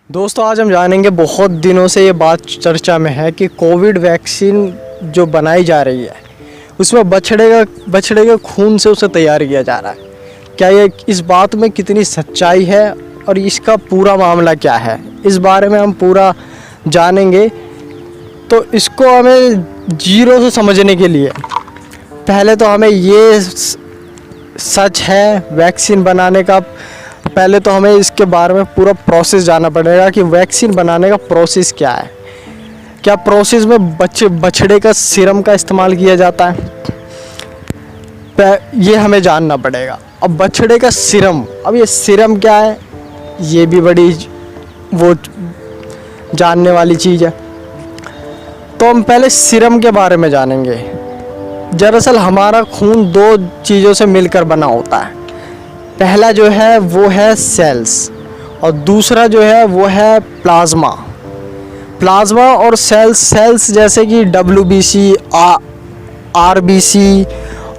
दोस्तों आज हम जानेंगे, बहुत दिनों से ये बात चर्चा में है कि कोविड वैक्सीन जो बनाई जा रही है उसमें बछड़े के खून से उसे तैयार किया जा रहा है। क्या ये इस बात में कितनी सच्चाई है और इसका पूरा मामला क्या है, इस बारे में हम पूरा जानेंगे। तो इसको हमें जीरो से समझने के लिए पहले तो हमें ये सच है वैक्सीन बनाने का, पहले तो हमें इसके बारे में पूरा प्रोसेस जानना पड़ेगा कि वैक्सीन बनाने का प्रोसेस क्या है। क्या प्रोसेस में बछड़े का सीरम का इस्तेमाल किया जाता है, ये हमें जानना पड़ेगा। अब बछड़े का सीरम, अब ये सीरम क्या है, ये भी बड़ी वो जानने वाली चीज़ है। तो हम पहले सीरम के बारे में जानेंगे। दरअसल हमारा खून दो चीज़ों से मिलकर बना होता है। पहला जो है वो है सेल्स और दूसरा जो है वो है प्लाज्मा। प्लाज्मा और सेल्स जैसे कि WBC, RBC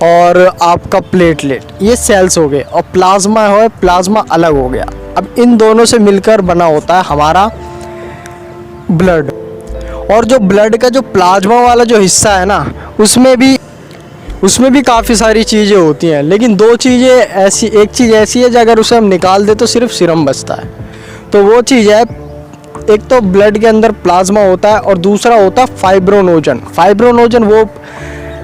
और आपका प्लेटलेट, ये सेल्स हो गए, और प्लाज्मा है, प्लाज्मा अलग हो गया। अब इन दोनों से मिलकर बना होता है हमारा ब्लड। और जो ब्लड का जो प्लाज्मा वाला जो हिस्सा है ना, उसमें भी काफ़ी सारी चीज़ें होती हैं, लेकिन दो चीज़ें ऐसी, एक चीज़ ऐसी है जो अगर उसे हम निकाल दें तो सिर्फ सीरम बचता है। तो वो चीज़ है, एक तो ब्लड के अंदर प्लाज्मा होता है और दूसरा होता है फाइब्रोनोजन। फाइब्रोनोजन वो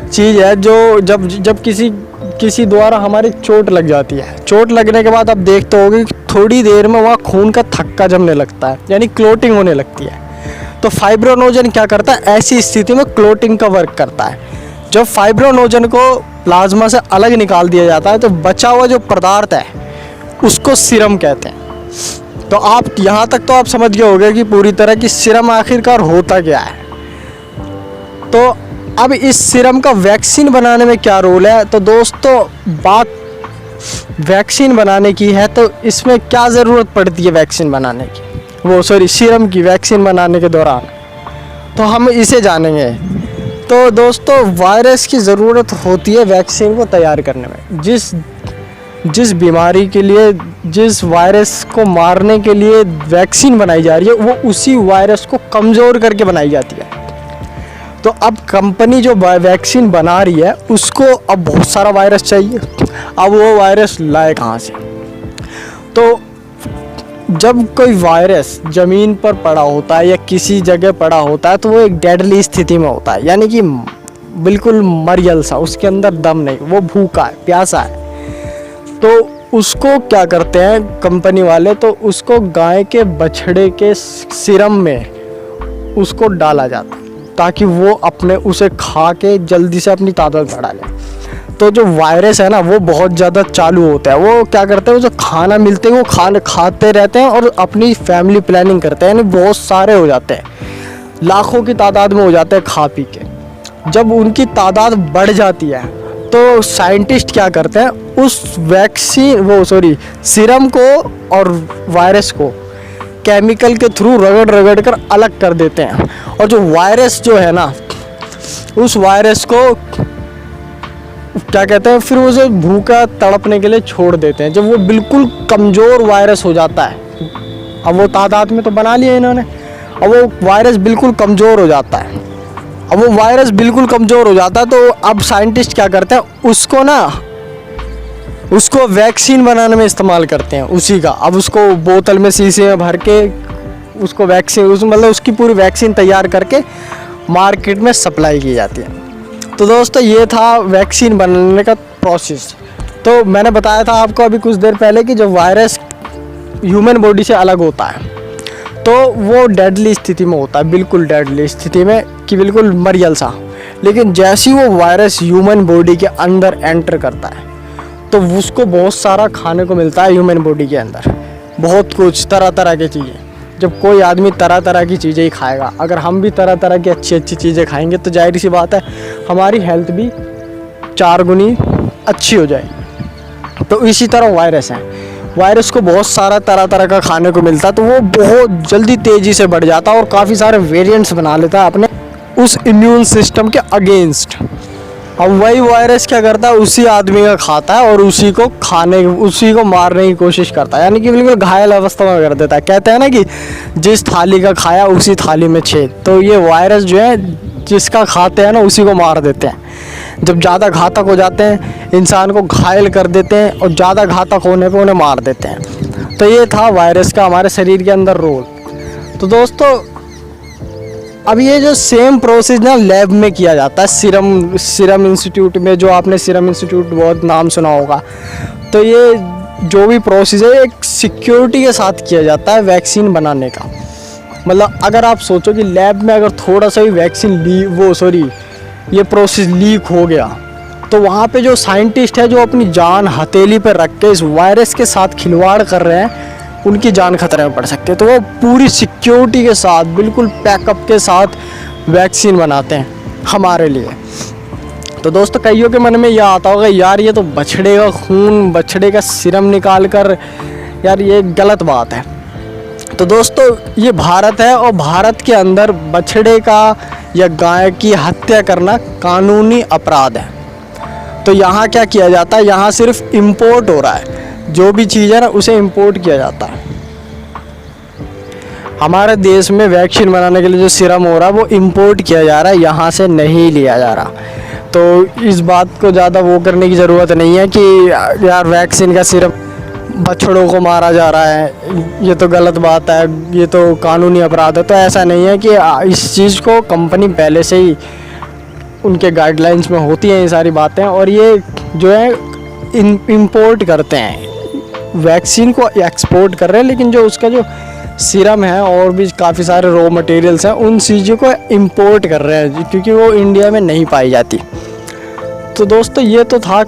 चीज़ है जो जब किसी द्वारा हमारी चोट लग जाती है, चोट लगने के बाद आप देखते होगे थोड़ी देर में वहाँ खून का थक्का जमने लगता है, यानी क्लोटिंग होने लगती है। तो फाइब्रोनोजन क्या करता है, ऐसी स्थिति में क्लोटिंग का वर्क करता है। जब फाइब्रोनोजन को प्लाज्मा से अलग निकाल दिया जाता है तो बचा हुआ जो पदार्थ है उसको सीरम कहते हैं। तो आप यहाँ तक तो आप समझ गए होंगे कि पूरी तरह की सीरम आखिरकार होता क्या है। तो अब इस सीरम का वैक्सीन बनाने में क्या रोल है। तो दोस्तों बात वैक्सीन बनाने की है, तो इसमें क्या ज़रूरत पड़ती है वैक्सीन बनाने की, सीरम की वैक्सीन बनाने के दौरान, तो हम इसे जानेंगे। तो दोस्तों वायरस की ज़रूरत होती है वैक्सीन को तैयार करने में। जिस बीमारी के लिए, जिस वायरस को मारने के लिए वैक्सीन बनाई जा रही है, वो उसी वायरस को कमज़ोर करके बनाई जाती है। तो अब कंपनी जो वैक्सीन बना रही है उसको अब बहुत सारा वायरस चाहिए। अब वो वायरस लाए कहाँ से। तो जब कोई वायरस ज़मीन पर पड़ा होता है या किसी जगह पड़ा होता है तो वो एक डेडली स्थिति में होता है, यानी कि बिल्कुल मरियल सा, उसके अंदर दम नहीं, वो भूखा है, प्यासा है। तो उसको क्या करते हैं कंपनी वाले, तो उसको गाय के बछड़े के सीरम में उसको डाला जाता है ताकि वो उसे खा के जल्दी से अपनी ताकत बढ़ा ले। तो जो वायरस है ना वो बहुत ज़्यादा चालू होता है। वो क्या करते हैं, उसे खाना मिलते हैं, वो खाते रहते हैं और अपनी फैमिली प्लानिंग करते हैं, यानी बहुत सारे हो जाते हैं, लाखों की तादाद में हो जाते हैं खा पी के। जब उनकी तादाद बढ़ जाती है तो साइंटिस्ट क्या करते हैं, उस सीरम को और वायरस को केमिकल के थ्रू रगड़ कर अलग कर देते हैं। और जो वायरस जो है ना, उस वायरस को क्या कहते हैं, फिर उसे भूखा तड़पने के लिए छोड़ देते हैं। जब वो बिल्कुल कमज़ोर वायरस हो जाता है, अब वो तादाद में तो बना लिया इन्होंने, अब वो वायरस बिल्कुल कमज़ोर हो जाता है। अब वो वायरस बिल्कुल कमज़ोर हो जाता है तो अब साइंटिस्ट क्या करते हैं, उसको वैक्सीन बनाने में इस्तेमाल करते हैं उसी का। अब उसको बोतल में शीशे में भर के उसको मतलब उसकी पूरी वैक्सीन तैयार करके मार्केट में सप्लाई की जाती है। तो दोस्तों ये था वैक्सीन बनाने का प्रोसेस। तो मैंने बताया था आपको अभी कुछ देर पहले कि जब वायरस ह्यूमन बॉडी से अलग होता है तो वो डेडली स्थिति में होता है, बिल्कुल डेडली स्थिति में कि बिल्कुल मरियल सा। लेकिन जैसे ही वो वायरस ह्यूमन बॉडी के अंदर एंटर करता है तो उसको बहुत सारा खाने को मिलता है ह्यूमन बॉडी के अंदर, बहुत कुछ, तरह तरह की चीज़ें। जब कोई आदमी तरह तरह की चीज़ें ही खाएगा, अगर हम भी तरह तरह की अच्छी अच्छी चीज़ें खाएंगे तो जाहिर सी बात है हमारी हेल्थ भी 4 गुनी अच्छी हो जाएगी। तो इसी तरह वायरस है, वायरस को बहुत सारा तरह तरह का खाने को मिलता है तो वो बहुत जल्दी तेज़ी से बढ़ जाता है और काफ़ी सारे वेरिएंट्स बना लेता है अपने उस इम्यून सिस्टम के अगेंस्ट। अब वही वायरस क्या करता है, उसी आदमी का खाता है और उसी को मारने की कोशिश करता है, यानी कि बिल्कुल घायल अवस्था में कर देता है। कहते हैं ना कि जिस थाली का खाया उसी थाली में छेद। तो ये वायरस जो है जिसका खाते हैं ना उसी को मार देते हैं। जब ज़्यादा घातक हो जाते हैं इंसान को घायल कर देते हैं और ज़्यादा घातक होने पे उन्हें मार देते हैं। तो ये था वायरस का हमारे शरीर के अंदर रोल। तो दोस्तों अब ये जो सेम प्रोसेस ना लैब में किया जाता है सीरम इंस्टीट्यूट में, जो आपने सीरम इंस्टीट्यूट बहुत नाम सुना होगा। तो ये जो भी प्रोसेस है एक सिक्योरिटी के साथ किया जाता है वैक्सीन बनाने का। मतलब अगर आप सोचो कि लैब में अगर थोड़ा सा भी वैक्सीन ये प्रोसेस लीक हो गया तो वहाँ पे जो साइंटिस्ट है जो अपनी जान हथेली पर रख के इस वायरस के साथ खिलवाड़ कर रहे हैं उनकी जान खतरे में पड़ सकती है। तो वो पूरी सिक्योरिटी के साथ बिल्कुल पैकअप के साथ वैक्सीन बनाते हैं हमारे लिए। तो दोस्तों कईयों के मन में यह आता होगा यार ये तो बछड़े का खून, बछड़े का सीरम निकाल कर, यार ये गलत बात है। तो दोस्तों ये भारत है और भारत के अंदर बछड़े का या गाय की हत्या करना कानूनी अपराध है। तो यहाँ क्या किया जाता है, यहाँ सिर्फ इम्पोर्ट हो रहा है, जो भी चीज़ है ना उसे इंपोर्ट किया जाता है। हमारे देश में वैक्सीन बनाने के लिए जो सीरम हो रहा है वो इंपोर्ट किया जा रहा है, यहाँ से नहीं लिया जा रहा। तो इस बात को ज़्यादा वो करने की ज़रूरत नहीं है कि यार वैक्सीन का सीरम बछड़ों को मारा जा रहा है, ये तो गलत बात है, ये तो कानूनी अपराध है। तो ऐसा नहीं है कि इस चीज़ को कंपनी पहले से ही उनके गाइडलाइंस में होती हैं ये सारी बातें, और ये जो है इंपोर्ट करते हैं वैक्सीन को, एक्सपोर्ट कर रहे हैं। लेकिन जो उसका जो सीरम है और भी काफ़ी सारे रॉ मटेरियल्स हैं उन चीज़ों को इंपोर्ट कर रहे हैं क्योंकि वो इंडिया में नहीं पाई जाती। तो दोस्तों ये तो था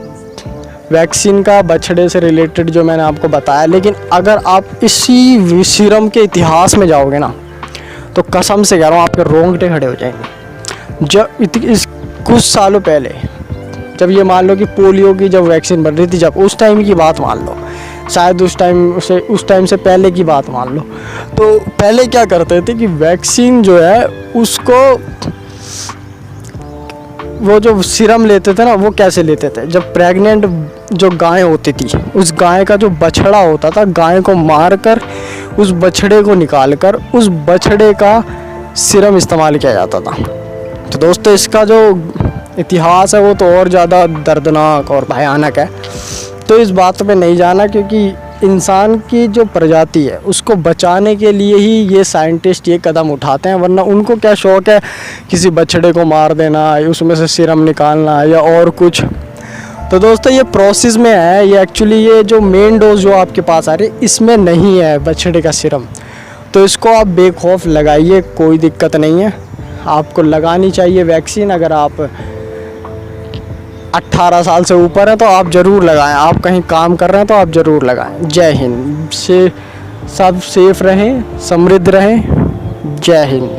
वैक्सीन का बछड़े से रिलेटेड जो मैंने आपको बताया। लेकिन अगर आप इसी सीरम के इतिहास में जाओगे ना तो कसम से कह रहा हूँ आपके रोंगटे खड़े हो जाएंगे। जब इस कुछ सालों पहले जब ये मान लो कि पोलियो की जब वैक्सीन बन रही थी, जब उस टाइम की बात मान लो, शायद उस टाइम से पहले की बात मान लो, तो पहले क्या करते थे कि वैक्सीन जो है उसको वो जो सीरम लेते थे ना वो कैसे लेते थे, जब प्रेग्नेंट जो गाय होती थी उस गाय का जो बछड़ा होता था, गाय को मार कर उस बछड़े को निकाल कर उस बछड़े का सीरम इस्तेमाल किया जाता था। तो दोस्तों इसका जो इतिहास है वो तो और ज़्यादा दर्दनाक और भयानक है। तो इस बात पे नहीं जाना क्योंकि इंसान की जो प्रजाति है उसको बचाने के लिए ही ये साइंटिस्ट ये कदम उठाते हैं, वरना उनको क्या शौक़ है किसी बछड़े को मार देना, उसमें से सीरम निकालना या और कुछ। तो दोस्तों ये प्रोसेस में है, ये एक्चुअली ये जो मेन डोज जो आपके पास आ रही है इसमें नहीं है बछड़े का सीरम। तो इसको आप बेखौफ लगाइए, कोई दिक्कत नहीं है। आपको लगानी चाहिए वैक्सीन। अगर आप 18 साल से ऊपर हैं तो आप ज़रूर लगाएं, आप कहीं काम कर रहे हैं तो आप ज़रूर लगाएं। जय हिंद। से सब सेफ रहें, समृद्ध रहें। जय हिंद।